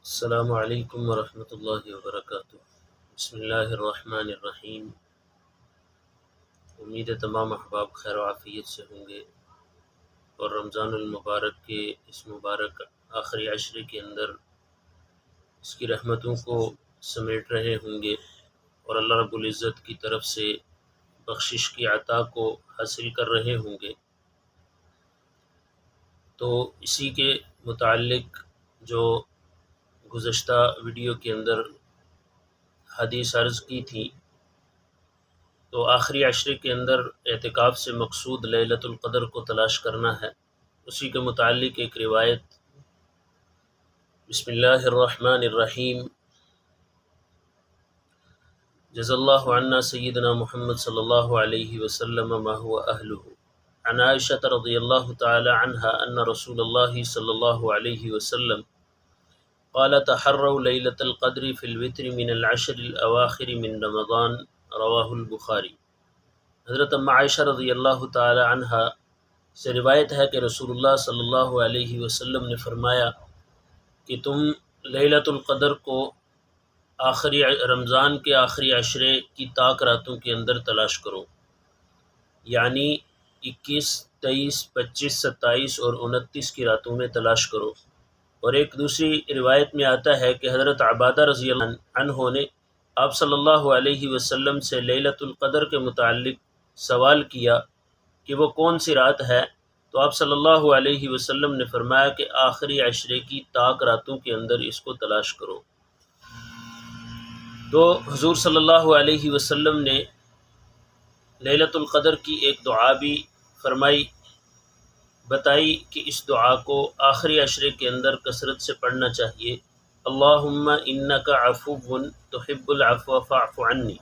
السلام علیکم ورحمۃ اللہ وبرکاتہ۔ بسم اللہ الرحمن الرحیم۔ امید ہے تمام احباب خیر و عافیت سے ہوں گے اور رمضان المبارک کے اس مبارک آخری عشرے کے اندر اس کی رحمتوں کو سمیٹ رہے ہوں گے اور اللہ رب العزت کی طرف سے بخشش کی عطا کو حاصل کر رہے ہوں گے۔ تو اسی کے متعلق جو گزشتہ ویڈیو کے اندر حدیث عرض کی تھی، تو آخری عشرے کے اندر اعتکاف سے مقصود لیلۃ القدر کو تلاش کرنا ہے۔ اسی کے متعلق ایک روایت، بسم اللہ الرحمن الرحیم، جزا اللہ عنا سیدنا محمد صلی اللہ علیہ وسلم ما هو اہلہ، عن عائشہ رضی اللہ تعالی عنہا ان رسول اللہ صلی اللہ علیہ وسلم قال تحروا لیلۃ القدر فی الوتر من العشر الاواخر من رمضان، رواہ البخاری۔ حضرت ام عائشہ رضی اللہ تعالی عنہا سے روایت ہے کہ رسول اللہ صلی اللہ علیہ وسلم نے فرمایا کہ تم لیلۃ القدر کو رمضان کے آخری عشرے کی طاق راتوں کے اندر تلاش کرو، یعنی 21، 23، 25، 27 اور 29 کی راتوں میں تلاش کرو۔ اور ایک دوسری روایت میں آتا ہے کہ حضرت عبادہ رضی اللہ عنہ نے آپ صلی اللہ علیہ وسلم سے لیلۃ القدر کے متعلق سوال کیا کہ وہ کون سی رات ہے، تو آپ صلی اللہ علیہ وسلم نے فرمایا کہ آخری عشرے کی طاق راتوں کے اندر اس کو تلاش کرو۔ تو حضور صلی اللہ علیہ وسلم نے لیلۃ القدر کی ایک دعا بھی بتائی کہ اس دعا کو آخری عشرے کے اندر کثرت سے پڑھنا چاہیے، اللہم انک عفو تحب العفو فاعف عنی،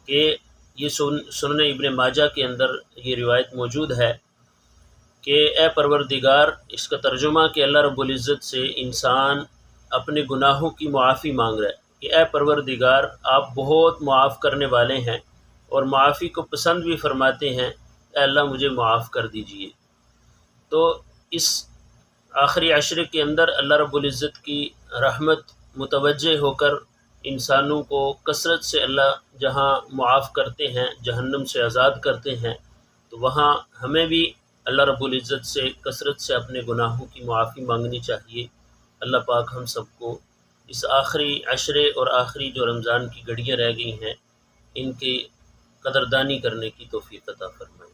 کہ یہ سنن ابن ماجہ کے اندر یہ روایت موجود ہے کہ اے پروردگار، اس کا ترجمہ کہ اللہ رب العزت سے انسان اپنے گناہوں کی معافی مانگ رہا ہے کہ اے پروردگار، آپ بہت معاف کرنے والے ہیں اور معافی کو پسند بھی فرماتے ہیں، اے اللہ مجھے معاف کر دیجئے۔ تو اس آخری عشرے کے اندر اللہ رب العزت کی رحمت متوجہ ہو کر انسانوں کو کثرت سے اللہ جہاں معاف کرتے ہیں، جہنم سے آزاد کرتے ہیں، تو وہاں ہمیں بھی اللہ رب العزت سے کثرت سے اپنے گناہوں کی معافی مانگنی چاہیے۔ اللہ پاک ہم سب کو اس آخری عشرے اور آخری جو رمضان کی گھڑیاں رہ گئی ہیں ان کی قدردانی کرنے کی توفیق عطا فرمائے۔